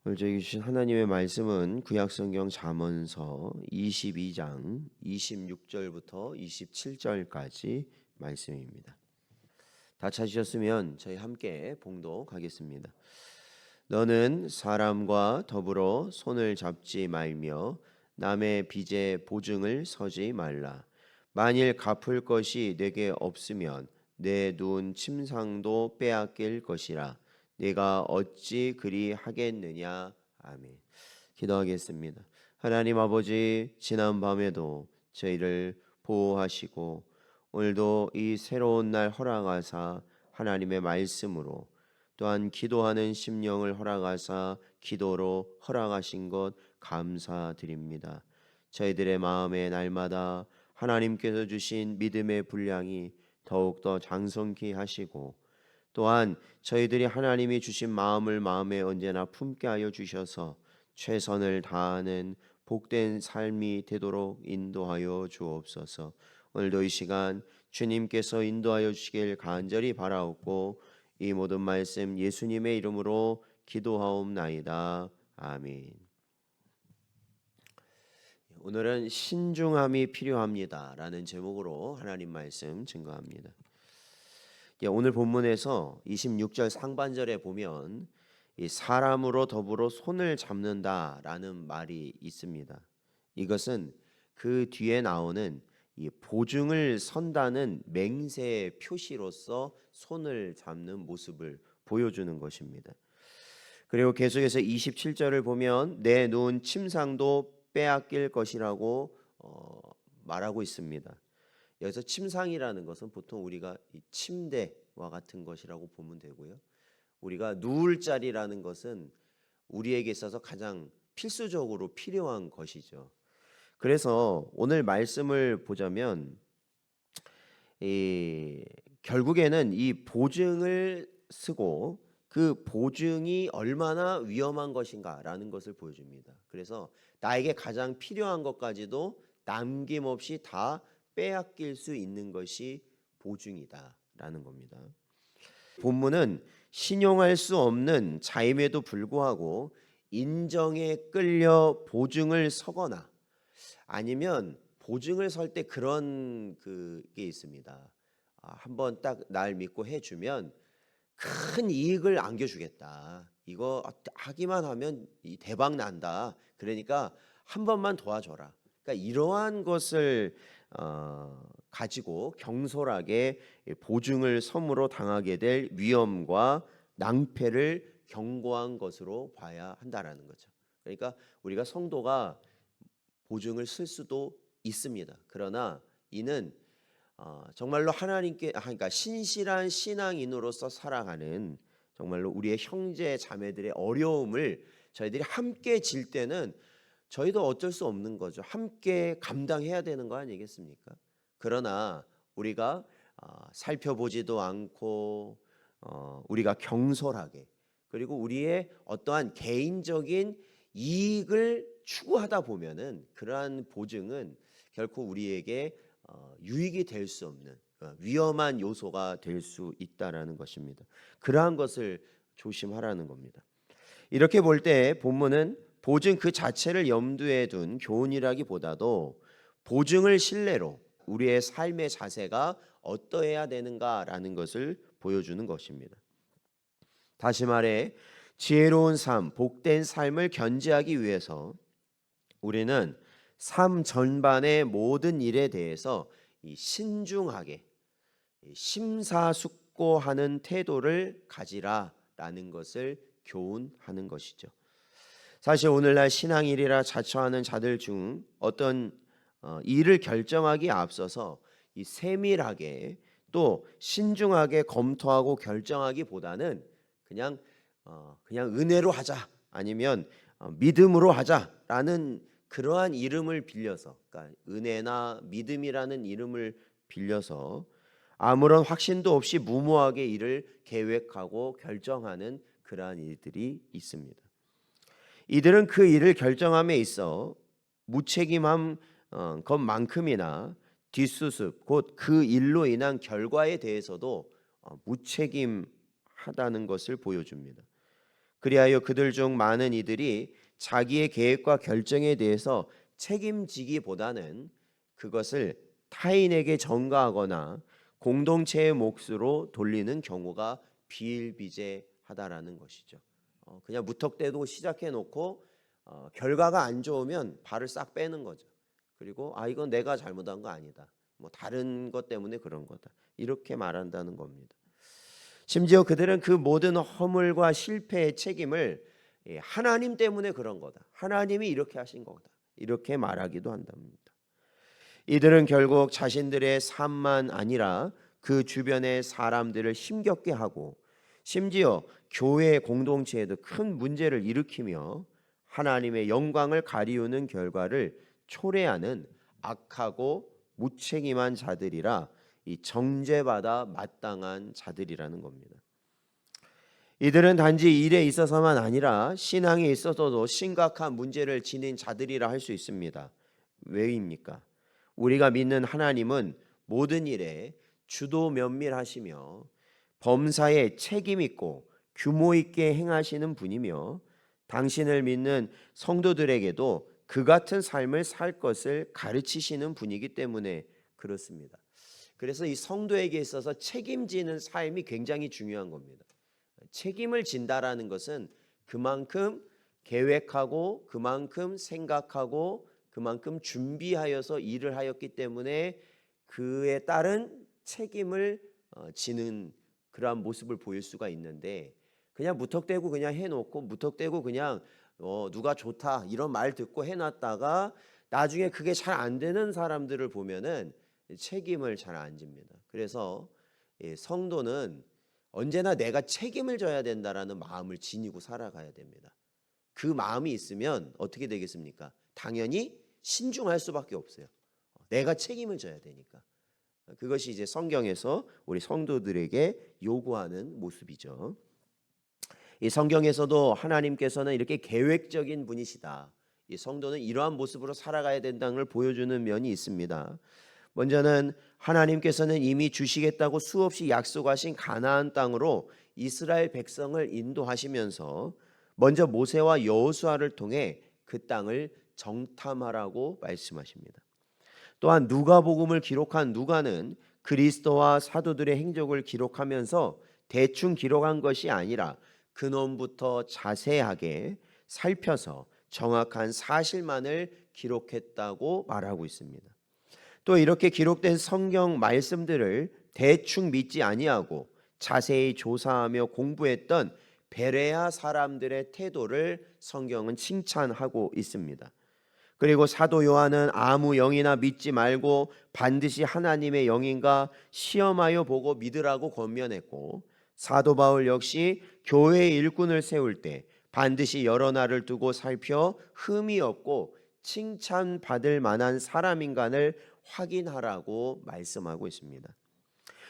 오늘 저에게 주신 하나님의 말씀은 구약성경 잠언서 22장 26절부터 27절까지 말씀입니다. 다 찾으셨으면 저희 함께 봉독하겠습니다. 너는 사람과 더불어 손을 잡지 말며 남의 빚에 보증을 서지 말라. 만일 갚을 것이 내게 없으면 내 눈 침상도 빼앗길 것이라. 내가 어찌 그리 하겠느냐. 아멘. 기도하겠습니다. 하나님 아버지, 지난 밤에도 저희를 보호하시고 오늘도 이 새로운 날 허락하사 하나님의 말씀으로 또한 기도하는 심령을 허락하사 기도로 허락하신 것 감사드립니다. 저희들의 마음에 날마다 하나님께서 주신 믿음의 분량이 더욱더 장성케 하시고 또한 저희들이 하나님이 주신 마음을 마음에 언제나 품게 하여 주셔서 최선을 다하는 복된 삶이 되도록 인도하여 주옵소서. 오늘도 이 시간 주님께서 인도하여 주시길 간절히 바라옵고 이 모든 말씀 예수님의 이름으로 기도하옵나이다. 아멘. 오늘은 신중함이 필요합니다 라는 제목으로 하나님 말씀 증거합니다. 오늘 본문에서 26절 상반절에 보면 이 사람으로 더불어 손을 잡는다라는 말이 있습니다. 이것은 그 뒤에 나오는 이 보증을 선다는 맹세의 표시로서 손을 잡는 모습을 보여주는 것입니다. 그리고 계속해서 27절을 보면 내 눈 침상도 빼앗길 것이라고 말하고 있습니다. 여기서 침상이라는 것은 보통 우리가 이 침대와 같은 것이라고 보면 되고요. 우리가 누울 자리라는 것은 우리에게 있어서 가장 필수적으로 필요한 것이죠. 그래서 오늘 말씀을 보자면 결국에는 이 보증을 쓰고 그 보증이 얼마나 위험한 것인가라는 것을 보여줍니다. 그래서 나에게 가장 필요한 것까지도 남김없이 다 빼앗길 수 있는 것이 보증이다라는 겁니다. 본문은 신용할 수 없는 자임에도 불구하고 인정에 끌려 보증을 서거나 아니면 보증을 설 때 그런 그게 있습니다. 한번 딱 날 믿고 해주면 큰 이익을 안겨주겠다. 이거 하기만 하면 대박 난다. 그러니까 한 번만 도와줘라. 그러니까 이러한 것을 가지고 경솔하게 보증을 섬으로 당하게 될 위험과 낭패를 경고한 것으로 봐야 한다라는 거죠. 그러니까 우리가 성도가 보증을 쓸 수도 있습니다. 그러나 이는 정말로 하나님께 그러니까 신실한 신앙인으로서 살아가는 정말로 우리의 형제 자매들의 어려움을 저희들이 함께 질 때는 저희도 어쩔 수 없는 거죠. 함께 감당해야 되는 거 아니겠습니까? 그러나 우리가 살펴보지도 않고 우리가 경솔하게 그리고 우리의 어떠한 개인적인 이익을 추구하다 보면은 그러한 보증은 결코 우리에게 유익이 될 수 없는 위험한 요소가 될 수 있다라는 것입니다. 그러한 것을 조심하라는 겁니다. 이렇게 볼 때 본문은 보증 그 자체를 염두에 둔 교훈이라기보다도 보증을 신뢰로 우리의 삶의 자세가 어떠해야 되는가라는 것을 보여주는 것입니다. 다시 말해 지혜로운 삶, 복된 삶을 견지하기 위해서 우리는 삶 전반의 모든 일에 대해서 신중하게 심사숙고하는 태도를 가지라라는 것을 교훈하는 것이죠. 사실 오늘날 신앙일이라 자처하는 자들 중 어떤 일을 결정하기에 앞서서 이 세밀하게 또 신중하게 검토하고 결정하기보다는 그냥 은혜로 하자 아니면 믿음으로 하자라는 그러한 이름을 빌려서 그러니까 은혜나 믿음이라는 이름을 빌려서 아무런 확신도 없이 무모하게 일을 계획하고 결정하는 그러한 일들이 있습니다. 이들은 그 일을 결정함에 있어 무책임한 것만큼이나 뒷수습 곧 그 일로 인한 결과에 대해서도 무책임하다는 것을 보여줍니다. 그리하여 그들 중 많은 이들이 자기의 계획과 결정에 대해서 책임지기보다는 그것을 타인에게 전가하거나 공동체의 몫으로 돌리는 경우가 비일비재하다라는 것이죠. 그냥 무턱대고 시작해 놓고 결과가 안 좋으면 발을 싹 빼는 거죠. 그리고 이건 내가 잘못한 거 아니다. 뭐 다른 것 때문에 그런 거다. 이렇게 말한다는 겁니다. 심지어 그들은 그 모든 허물과 실패의 책임을 하나님 때문에 그런 거다. 하나님이 이렇게 하신 거다. 이렇게 말하기도 한답니다. 이들은 결국 자신들의 삶만 아니라 그 주변의 사람들을 힘겹게 하고 심지어 교회 공동체에도 큰 문제를 일으키며 하나님의 영광을 가리우는 결과를 초래하는 악하고 무책임한 자들이라 이 정죄받아 마땅한 자들이라는 겁니다. 이들은 단지 일에 있어서만 아니라 신앙에 있어서도 심각한 문제를 지닌 자들이라 할 수 있습니다. 왜입니까? 우리가 믿는 하나님은 모든 일에 주도 면밀하시며 범사에 책임 있고 규모 있게 행하시는 분이며 당신을 믿는 성도들에게도 그 같은 삶을 살 것을 가르치시는 분이기 때문에 그렇습니다. 그래서 이 성도에게 있어서 책임지는 삶이 굉장히 중요한 겁니다. 책임을 진다라는 것은 그만큼 계획하고 그만큼 생각하고 그만큼 준비하여서 일을 하였기 때문에 그에 따른 책임을 지는 그러한 모습을 보일 수가 있는데 그냥 무턱대고 그냥 해놓고 무턱대고 그냥 누가 좋다 이런 말 듣고 해놨다가 나중에 그게 잘 안 되는 사람들을 보면은 책임을 잘 안 집니다. 그래서 성도는 언제나 내가 책임을 져야 된다라는 마음을 지니고 살아가야 됩니다. 그 마음이 있으면 어떻게 되겠습니까? 당연히 신중할 수밖에 없어요. 내가 책임을 져야 되니까. 그것이 이제 성경에서 우리 성도들에게 요구하는 모습이죠. 이 성경에서도 하나님께서는 이렇게 계획적인 분이시다. 이 성도는 이러한 모습으로 살아가야 된다는 걸 보여주는 면이 있습니다. 먼저는 하나님께서는 이미 주시겠다고 수없이 약속하신 가나안 땅으로 이스라엘 백성을 인도하시면서 먼저 모세와 여호수아를 통해 그 땅을 정탐하라고 말씀하십니다. 또한 누가복음을 기록한 누가는 그리스도와 사도들의 행적을 기록하면서 대충 기록한 것이 아니라 근원부터 자세하게 살펴서 정확한 사실만을 기록했다고 말하고 있습니다. 또 이렇게 기록된 성경 말씀들을 대충 믿지 아니하고 자세히 조사하며 공부했던 베레아 사람들의 태도를 성경은 칭찬하고 있습니다. 그리고 사도 요한은 아무 영이나 믿지 말고 반드시 하나님의 영인가 시험하여 보고 믿으라고 권면했고 사도 바울 역시 교회의 일꾼을 세울 때 반드시 여러 날을 두고 살펴 흠이 없고 칭찬받을 만한 사람인간을 확인하라고 말씀하고 있습니다.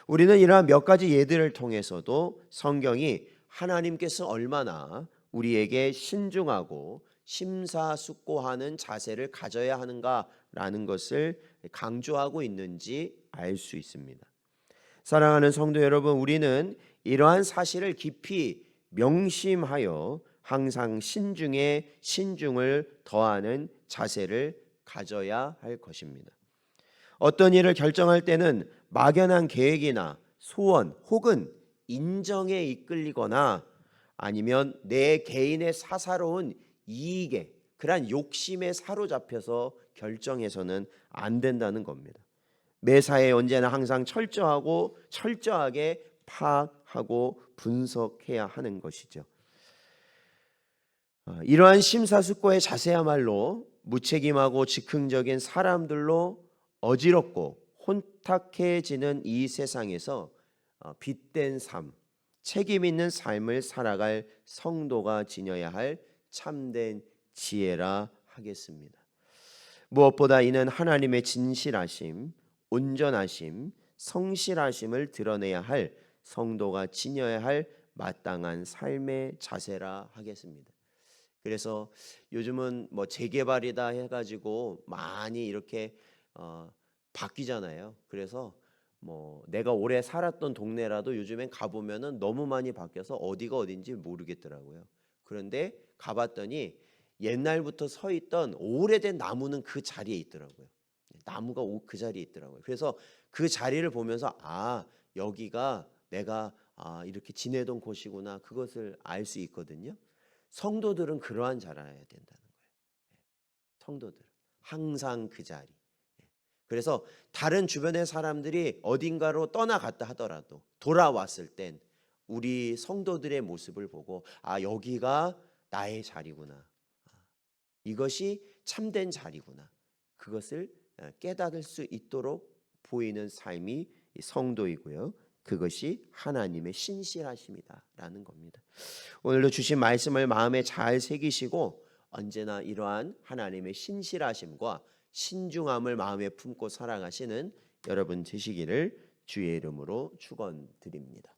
우리는 이러한 몇 가지 예들을 통해서도 성경이 하나님께서 얼마나 우리에게 신중하고 심사숙고하는 자세를 가져야 하는가라는 것을 강조하고 있는지 알 수 있습니다. 사랑하는 성도 여러분, 우리는 이러한 사실을 깊이 명심하여 항상 신중에 신중을 더하는 자세를 가져야 할 것입니다. 어떤 일을 결정할 때는 막연한 계획이나 소원 혹은 인정에 이끌리거나 아니면 내 개인의 사사로운 이익에 그러한 욕심에 사로잡혀서 결정해서는 안 된다는 겁니다. 매사에 언제나 항상 철저하게 파악하고 분석해야 하는 것이죠. 이러한 심사숙고의 자세야말로 무책임하고 즉흥적인 사람들로 어지럽고 혼탁해지는 이 세상에서 빗된 삶, 책임 있는 삶을 살아갈 성도가 지녀야 할 참된 지혜라 하겠습니다. 무엇보다 이는 하나님의 진실하심, 온전하심, 성실하심을 드러내야 할 성도가 지녀야 할 마땅한 삶의 자세라 하겠습니다. 그래서 요즘은 뭐 재개발이다 해가지고 많이 이렇게 바뀌잖아요. 그래서 뭐 내가 오래 살았던 동네라도 요즘엔 가보면은 너무 많이 바뀌어서 어디가 어딘지 모르겠더라고요. 그런데 가봤더니 옛날부터 서 있던 오래된 나무는 그 자리에 있더라고요. 나무가 그 자리에 있더라고요. 그래서 그 자리를 보면서 여기가 내가 이렇게 지내던 곳이구나, 그것을 알 수 있거든요. 성도들은 그러한 자라야 된다는 거예요. 성도들은 항상 그 자리. 그래서 다른 주변의 사람들이 어딘가로 떠나갔다 하더라도 돌아왔을 땐 우리 성도들의 모습을 보고 여기가 나의 자리구나, 이것이 참된 자리구나, 그것을 깨닫을 수 있도록 보이는 삶이 성도이고요. 그것이 하나님의 신실하심이다라는 겁니다. 오늘도 주신 말씀을 마음에 잘 새기시고 언제나 이러한 하나님의 신실하심과 신중함을 마음에 품고 살아가시는 여러분 되시기를 주의 이름으로 축원드립니다.